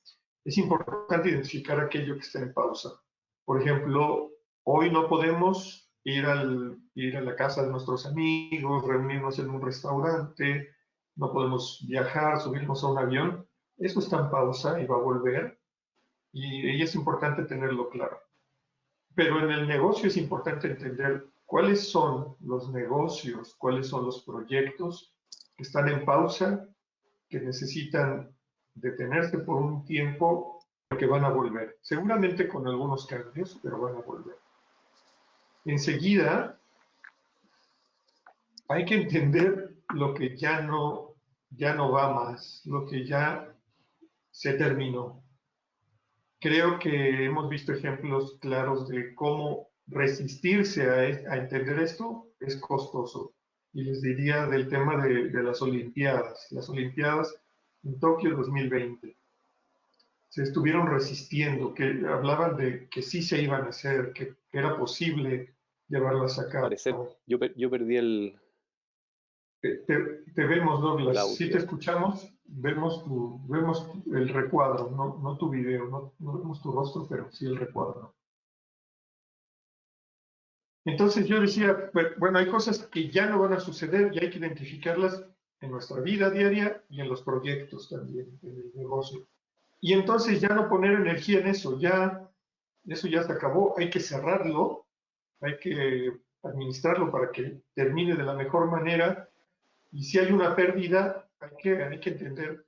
Es importante identificar aquello que está en pausa. Por ejemplo, hoy no podemos ir a la casa de nuestros amigos, reunirnos en un restaurante, no podemos viajar, subirnos a un avión. Eso está en pausa y va a volver, y es importante tenerlo claro. Pero en el negocio es importante entender cuáles son los negocios, cuáles son los proyectos que están en pausa, que necesitan detenerse por un tiempo, que van a volver. Seguramente con algunos cambios, pero van a volver. Enseguida, hay que entender lo que ya no va más, lo que ya se terminó. Creo que hemos visto ejemplos claros de cómo resistirse a entender esto es costoso. Y les diría del tema de las Olimpiadas. Las Olimpiadas en Tokio 2020 se estuvieron resistiendo, que hablaban de que sí se iban a hacer, que era posible llevarlas a cabo. Parecer, yo perdí el Te vemos, Douglas. audio. Si te escuchamos, vemos el recuadro, no tu video, no vemos tu rostro, pero sí el recuadro. Entonces yo decía, bueno, hay cosas que ya no van a suceder y hay que identificarlas en nuestra vida diaria y en los proyectos también, en el negocio. Y entonces ya no poner energía en eso, eso ya se acabó, hay que cerrarlo, hay que administrarlo para que termine de la mejor manera. Y si hay una pérdida, hay que entender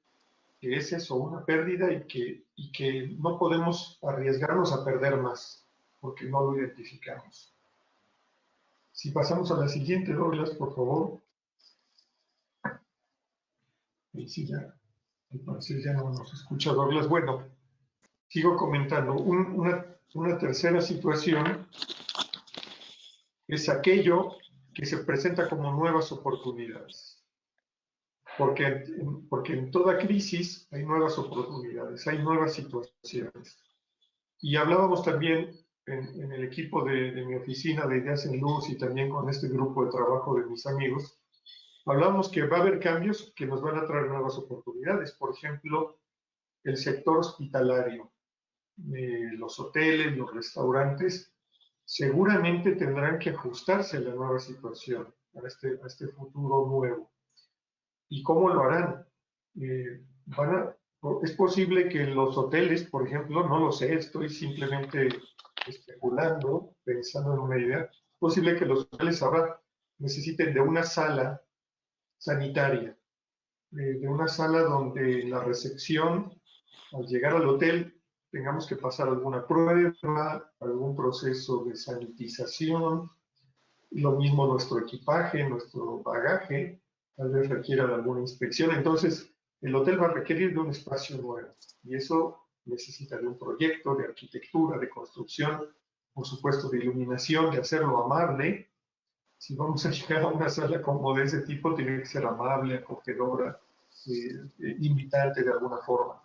que es eso, una pérdida, y que no podemos arriesgarnos a perder más, porque no lo identificamos. Si pasamos a la siguiente, Douglas, por favor. Y si ya, al parecer ya no nos escucha Douglas. Bueno, sigo comentando. Una tercera situación es aquello que se presenta como nuevas oportunidades. Porque en toda crisis hay nuevas oportunidades, hay nuevas situaciones. Y hablábamos también en el equipo de mi oficina de Ideas en Luz, y también con este grupo de trabajo de mis amigos, hablamos que va a haber cambios que nos van a traer nuevas oportunidades. Por ejemplo, el sector hospitalario, los hoteles, los restaurantes, seguramente tendrán que ajustarse a la nueva situación, a este futuro nuevo. ¿Y cómo lo harán? Es posible que los hoteles, por ejemplo, no lo sé, estoy simplemente especulando, pensando en una idea, es posible que los hoteles ahora necesiten de una sala sanitaria, de una sala donde en la recepción, al llegar al hotel, tengamos que pasar alguna prueba, algún proceso de sanitización, lo mismo nuestro equipaje, nuestro bagaje, tal vez requiera de alguna inspección. Entonces, el hotel va a requerir de un espacio nuevo, y eso necesita de un proyecto de arquitectura, de construcción, por supuesto de iluminación, de hacerlo amable. Si vamos a llegar a una sala como de ese tipo, tiene que ser amable, acogedora, invitante de alguna forma.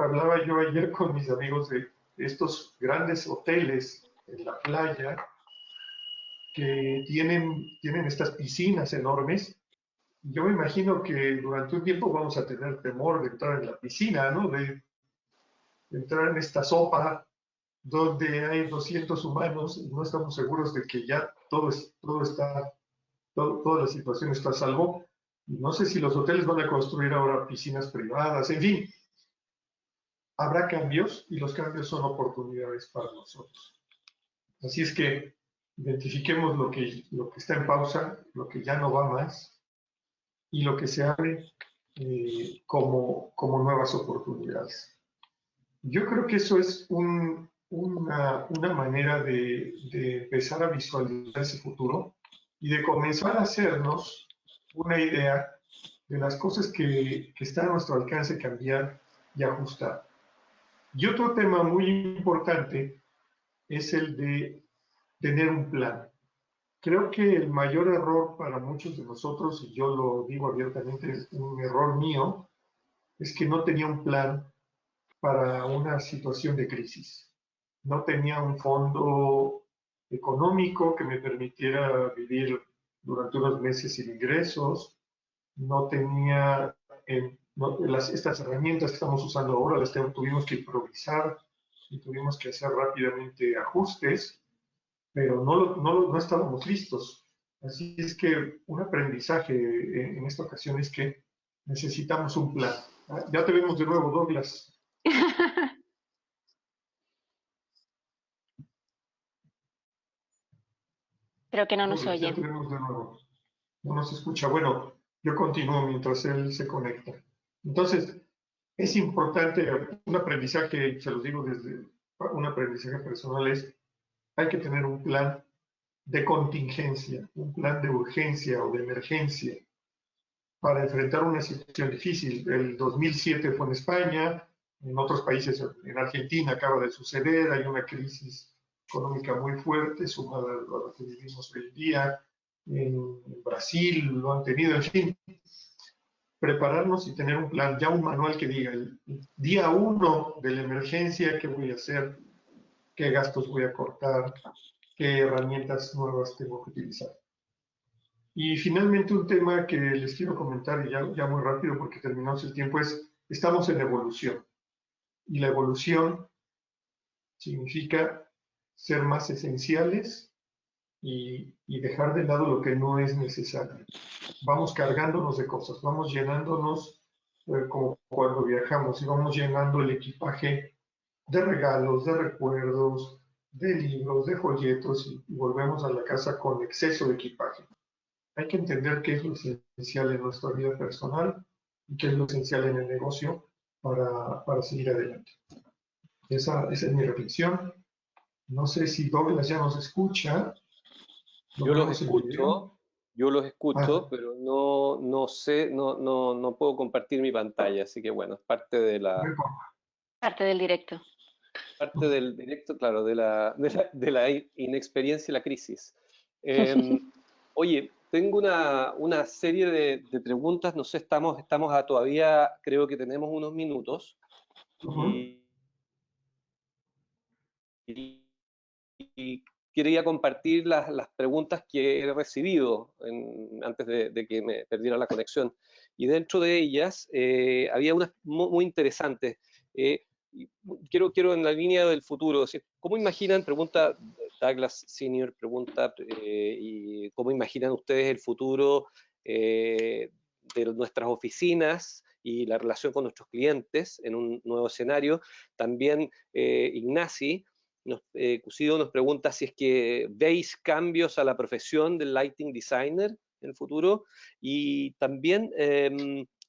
Hablaba yo ayer con mis amigos de estos grandes hoteles en la playa que tienen estas piscinas enormes. Yo me imagino que durante un tiempo vamos a tener temor de entrar en la piscina, ¿no? De entrar en esta sopa donde hay 200 humanos y no estamos seguros de que ya toda la situación está a salvo. No sé si los hoteles van a construir ahora piscinas privadas, en fin. Habrá cambios, y los cambios son oportunidades para nosotros. Así es que identifiquemos lo que está en pausa, lo que ya no va más, y lo que se abre como nuevas oportunidades. Yo creo que eso es una manera de empezar a visualizar ese futuro y de comenzar a hacernos una idea de las cosas que está a nuestro alcance cambiar y ajustar. Y otro tema muy importante es el de tener un plan. Creo que el mayor error para muchos de nosotros, y yo lo digo abiertamente, es un error mío, es que no tenía un plan para una situación de crisis. No tenía un fondo económico que me permitiera vivir durante unos meses sin ingresos. No tenía estas herramientas que estamos usando ahora, las tuvimos que improvisar y tuvimos que hacer rápidamente ajustes, pero no estábamos listos. Así es que un aprendizaje en esta ocasión es que necesitamos un plan. Ya te vemos de nuevo, Douglas. Creo que no nos Douglas, ya te oyen. vemos de nuevo. No nos escucha. Bueno, yo continúo mientras él se conecta. Entonces, es importante, un aprendizaje, se los digo desde un aprendizaje personal, es hay que tener un plan de contingencia, un plan de urgencia o de emergencia para enfrentar una situación difícil. El 2007 fue en España, en otros países, en Argentina acaba de suceder, hay una crisis económica muy fuerte, sumada a lo que vivimos hoy en día, en Brasil lo han tenido, en fin, prepararnos y tener un plan, ya un manual que diga el día 1 de la emergencia, qué voy a hacer, qué gastos voy a cortar, qué herramientas nuevas tengo que utilizar. Y finalmente un tema que les quiero comentar, y ya muy rápido porque terminamos el tiempo, es estamos en evolución. Y la evolución significa ser más esenciales y dejar de lado lo que no es necesario. Vamos cargándonos de cosas, vamos llenándonos como cuando viajamos y vamos llenando el equipaje de regalos, de recuerdos, de libros, de folletos y volvemos a la casa con exceso de equipaje. Hay que entender qué es lo esencial en nuestra vida personal y qué es lo esencial en el negocio para seguir adelante. Esa es mi reflexión. No sé si Douglas ya nos escucha. Lo Yo los vemos en video. escucho, pero no sé, no puedo compartir mi pantalla, así que bueno, es parte de No la, importa. Parte del directo. parte del directo, claro, de la inexperiencia y la crisis. Eh, Oye, tengo una serie de preguntas, no sé, estamos todavía, creo que tenemos unos minutos, y, y- y quería compartir las preguntas que he recibido antes de que me perdiera la conexión. Y dentro de ellas había unas muy interesantes. Eh, quiero en la línea del futuro, decir, ¿cómo imaginan, pregunta Douglas Senior, pregunta, y cómo imaginan ustedes el futuro de nuestras oficinas y la relación con nuestros clientes en un nuevo escenario? También Ignasi, Cusido nos pregunta si es que veis cambios a la profesión del lighting designer en el futuro. Y también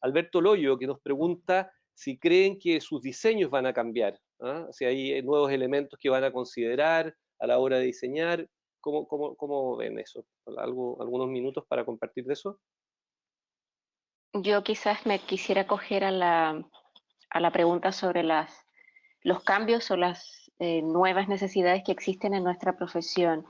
Alberto Loyo, que nos pregunta si creen que sus diseños van a cambiar, ¿ah? Si hay nuevos elementos que van a considerar a la hora de diseñar. ¿Cómo ven eso? ¿Algunos minutos para compartir de eso? Yo quizás me quisiera coger a la pregunta sobre los cambios o las nuevas necesidades que existen en nuestra profesión.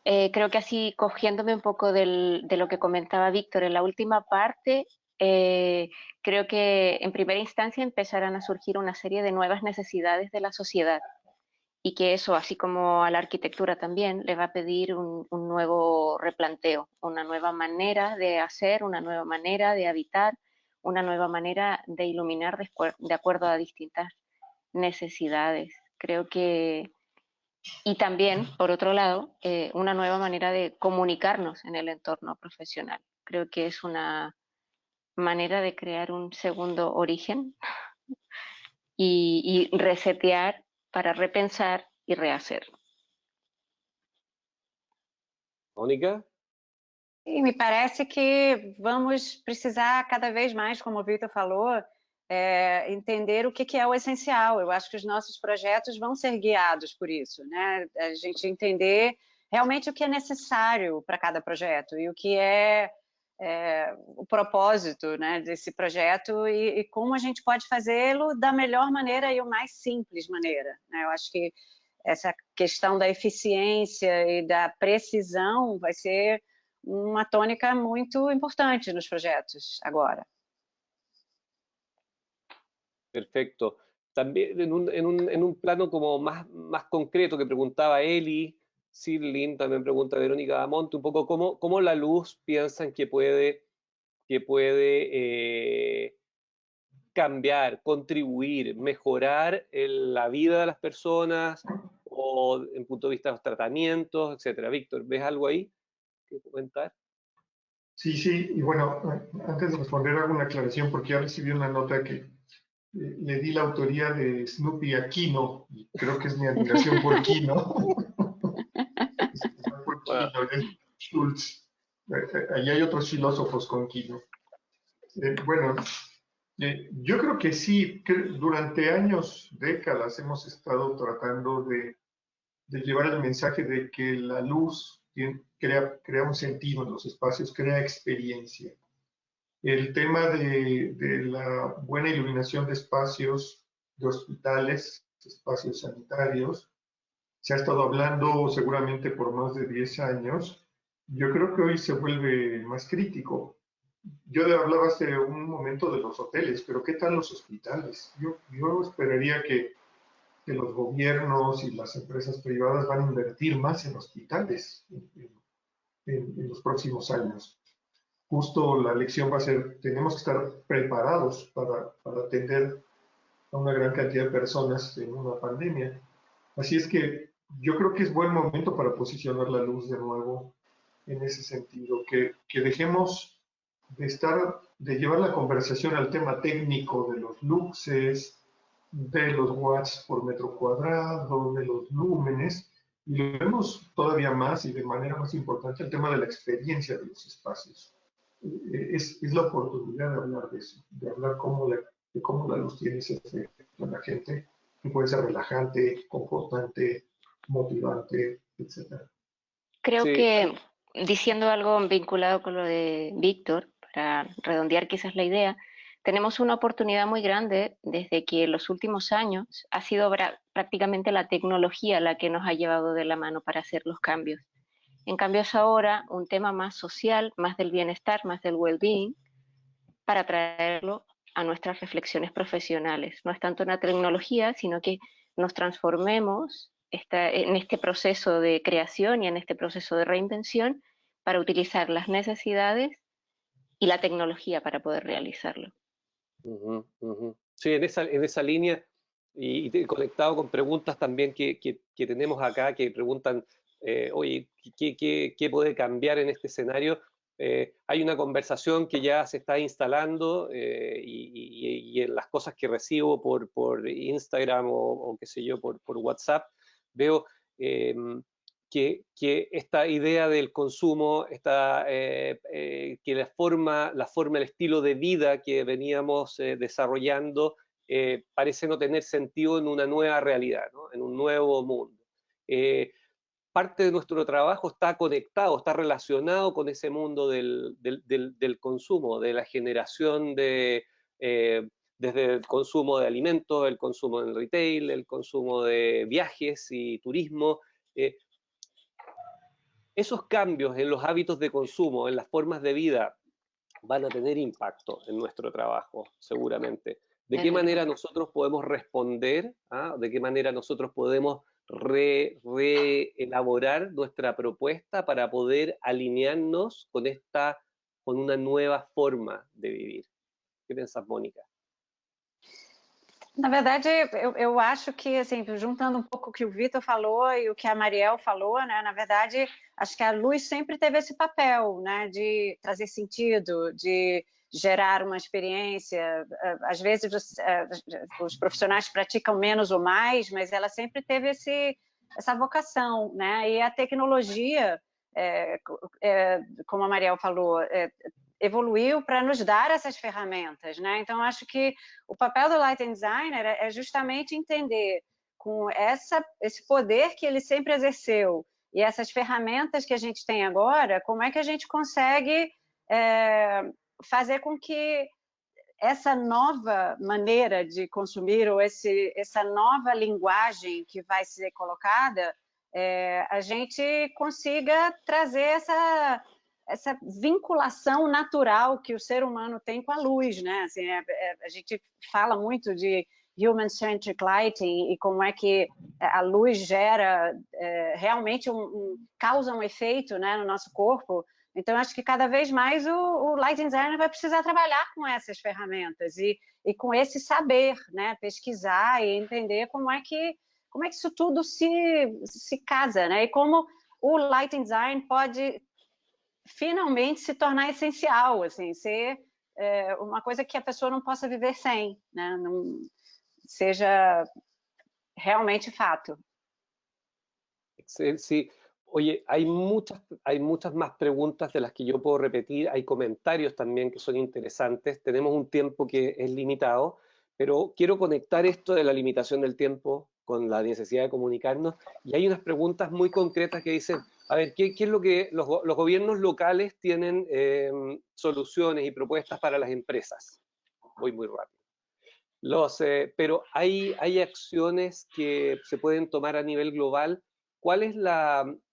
Creo que así, cogiéndome un poco de lo que comentaba Víctor en la última parte, creo que en primera instancia empezarán a surgir una serie de nuevas necesidades de la sociedad y que eso, así como a la arquitectura también, le va a pedir un nuevo replanteo, una nueva manera de hacer, una nueva manera de habitar, una nueva manera de iluminar de acuerdo a distintas necesidades. Creo que, y también, por otro lado, una nueva manera de comunicarnos en el entorno profesional. Creo que es una manera de crear un segundo origen y resetear para repensar y rehacer. Mónica. E me parece que vamos precisar cada vez mais, como o Victor falou, entender o que é o essencial. Eu acho que os nossos projetos vão ser guiados por isso, né? A gente entender realmente o que é necessário para cada projeto e o que é o propósito, né, desse projeto e como a gente pode fazê-lo da melhor maneira e o mais simples maneira, né? Eu acho que essa questão da eficiência e da precisão vai ser uma tônica muito importante nos projetos agora. Perfecto. También en un plano como más concreto que preguntaba Eli Sirlin, también pregunta Verónica Damonte, un poco cómo la luz piensan que puede cambiar, contribuir, mejorar la vida de las personas o en punto de vista de los tratamientos, etcétera. Víctor, ¿ves algo ahí que comentar? Sí, sí, y bueno, antes de responder hago una aclaración porque ya recibí una nota que le di la autoría de Snoopy a Kino, y creo que es mi admiración por Kino. Por Kino, es Schultz. Ahí hay otros filósofos con Kino. Bueno, yo creo que sí, que durante años, décadas, hemos estado tratando de llevar el mensaje de que la luz crea un sentido en los espacios, crea experiencia. El tema de la buena iluminación de espacios, de hospitales, espacios sanitarios, se ha estado hablando seguramente por más de 10 años. Yo creo que hoy se vuelve más crítico. Yo hablaba hace un momento de los hoteles, pero ¿qué tal los hospitales? Yo esperaría que los gobiernos y las empresas privadas van a invertir más en hospitales en los próximos años. Justo la lección va a ser, tenemos que estar preparados para atender a una gran cantidad de personas en una pandemia. Así es que yo creo que es buen momento para posicionar la luz de nuevo en ese sentido, que dejemos de llevar la conversación al tema técnico de los luxes, de los watts por metro cuadrado, de los lúmenes, y lo vemos todavía más y de manera más importante el tema de la experiencia de los espacios. Es la oportunidad de hablar de eso, de hablar de cómo la luz tiene ese efecto en la gente, que puede ser relajante, confortante, motivante, etc. Creo Sí, que diciendo algo vinculado con lo de Víctor, para redondear quizás la idea, tenemos una oportunidad muy grande desde que en los últimos años ha sido prácticamente la tecnología la que nos ha llevado de la mano para hacer los cambios. En cambio es ahora un tema más social, más del bienestar, más del well-being, para traerlo a nuestras reflexiones profesionales. No es tanto una tecnología, sino que nos transformemos en este proceso de creación y en este proceso de reinvención para utilizar las necesidades y la tecnología para poder realizarlo. Sí, en esa línea y conectado con preguntas también que tenemos acá que preguntan, oye, ¿qué puede cambiar en este escenario? Hay una conversación que ya se está instalando y en las cosas que recibo por Instagram o qué sé yo, por WhatsApp, veo que esta idea del consumo, que la forma, el estilo de vida que veníamos desarrollando parece no tener sentido en una nueva realidad, ¿no? En un nuevo mundo. Parte de nuestro trabajo está conectado, está relacionado con ese mundo del consumo, de la generación desde el consumo de alimentos, el consumo en retail, el consumo de viajes y turismo. Esos cambios en los hábitos de consumo, en las formas de vida, van a tener impacto en nuestro trabajo, seguramente. ¿De qué manera nosotros podemos responder? ¿De qué manera nosotros podemos reelaborar nuestra propuesta para poder alinearnos con una nueva forma de vivir? ¿Qué piensas, Mónica? Na verdade, eu acho que, assim, juntando um pouco o que o Vitor falou e o que a Mariel falou, né, na verdade, acho que a luz sempre teve esse papel, né, de trazer sentido, de gerar uma experiência. Às vezes os profissionais praticam menos ou mais, mas ela sempre teve essa vocação, né, e a tecnologia, como a Mariel falou, evoluiu para nos dar essas ferramentas, né? Então, acho que o papel do Light and Designer é justamente entender com esse poder que ele sempre exerceu e essas ferramentas que a gente tem agora, como é que a gente consegue fazer com que essa nova maneira de consumir ou essa nova linguagem que vai ser colocada, a gente consiga trazer essa vinculação natural que o ser humano tem com a luz, né? Assim, a gente fala muito de human-centric lighting e como é que a luz gera realmente causa um efeito, né, no nosso corpo. Então, acho que cada vez mais o lighting designer vai precisar trabalhar com essas ferramentas e com esse saber, né, pesquisar e entender como é que isso tudo se casa, né? E como o lighting design pode finalmente se tornar essencial, assim, ser uma coisa que a pessoa não possa viver sem, né? Não seja realmente fato. Sí. Oye, hay muchas más preguntas de las que yo puedo repetir, hay comentarios también que son interesantes, tenemos un tiempo que es limitado, pero quiero conectar esto de la limitación del tiempo con la necesidad de comunicarnos, y hay unas preguntas muy concretas que dicen, a ver, ¿qué es lo que los gobiernos locales tienen soluciones y propuestas para las empresas? Voy muy rápido. Pero hay acciones que se pueden tomar a nivel global. ¿Cuál es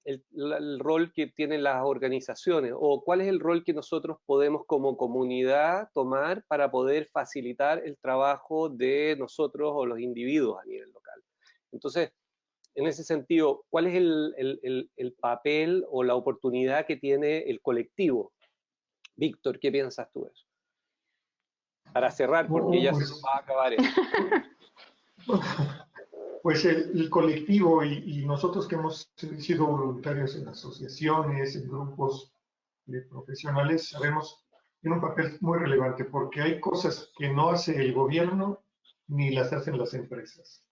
el rol que tienen las organizaciones o cuál es el rol que nosotros podemos como comunidad tomar para poder facilitar el trabajo de nosotros o los individuos a nivel local? Entonces, en ese sentido, ¿cuál es el papel o la oportunidad que tiene el colectivo? Víctor, ¿qué piensas tú de eso? Para cerrar, porque ya se nos va a acabar esto. Pues el colectivo y nosotros que hemos sido voluntarios en asociaciones, en grupos de profesionales, sabemos que tiene un papel muy relevante porque hay cosas que no hace el gobierno ni las hacen las empresas.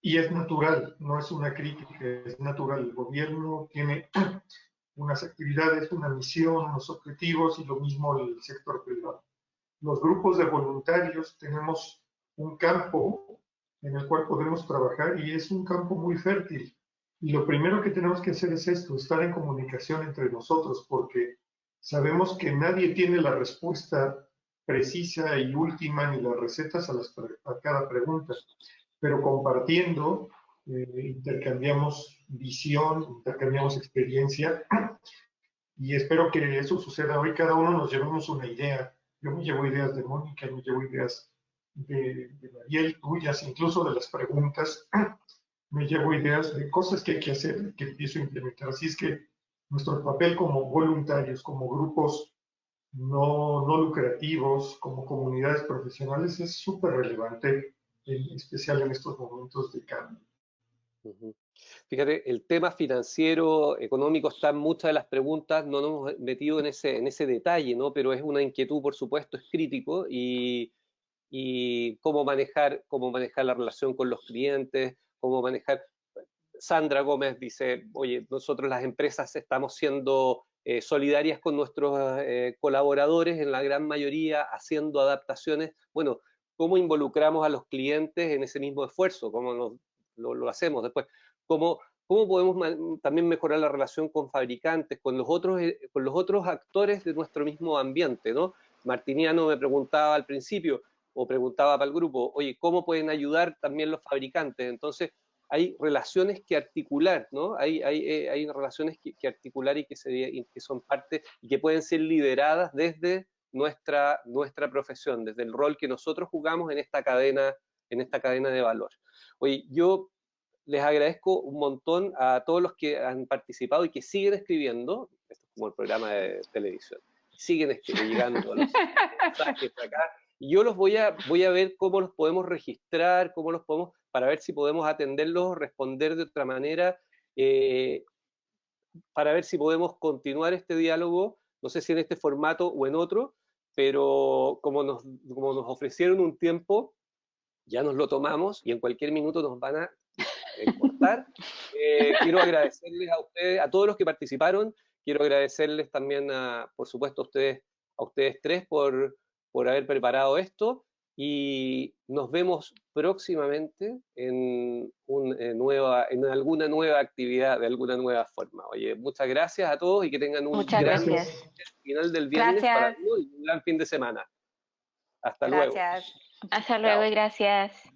Y es natural, no es una crítica, es natural. El gobierno tiene unas actividades, una misión, unos objetivos y lo mismo el sector privado. Los grupos de voluntarios tenemos un campo en el cual podemos trabajar y es un campo muy fértil. Y lo primero que tenemos que hacer es esto, estar en comunicación entre nosotros, porque sabemos que nadie tiene la respuesta precisa y última ni las recetas a cada pregunta, pero compartiendo intercambiamos visión, intercambiamos experiencia y espero que eso suceda hoy. Cada uno nos llevamos una idea. Yo me llevo ideas de Mónica, me llevo ideas de Mariel, tuyas, incluso de las preguntas, me llevo ideas de cosas que hay que hacer, que empiezo a implementar. Así es que nuestro papel como voluntarios, como grupos no lucrativos, como comunidades profesionales, es súper relevante, en especial en estos momentos de cambio. Fíjate, el tema financiero, económico, está en muchas de las preguntas, no nos hemos metido en ese detalle, ¿no? Pero es una inquietud, por supuesto, es crítico y cómo manejar la relación con los clientes, cómo manejar. Sandra Gómez dice, oye, nosotros las empresas estamos siendo solidarias con nuestros colaboradores en la gran mayoría, haciendo adaptaciones. Bueno, ¿cómo involucramos a los clientes en ese mismo esfuerzo? ¿Cómo lo hacemos? Después, ¿cómo podemos también mejorar la relación con fabricantes, con los otros actores de nuestro mismo ambiente, ¿no? Martiniano me preguntaba al principio, o preguntaba para el grupo, oye, ¿cómo pueden ayudar también los fabricantes? Entonces, hay relaciones que articular, ¿no? Hay relaciones que articular y que son parte y que pueden ser lideradas desde nuestra profesión, desde el rol que nosotros jugamos en esta cadena de valor. Oye, yo les agradezco un montón a todos los que han participado y que siguen escribiendo. Esto es como el programa de televisión. Siguen llegando los mensajes acá. Y yo los voy a ver cómo los podemos registrar, para ver si podemos atenderlos, responder de otra manera, para ver si podemos continuar este diálogo, no sé si en este formato o en otro, pero como nos ofrecieron un tiempo, ya nos lo tomamos y en cualquier minuto nos van a cortar. Quiero agradecerles a ustedes, a todos los que participaron, quiero agradecerles también, por supuesto, a ustedes tres por haber preparado esto y nos vemos próximamente en alguna nueva actividad, de alguna nueva forma. Oye, muchas gracias a todos y que tengan un final del viernes para un gran fin de semana. Hasta luego. Hasta luego y gracias.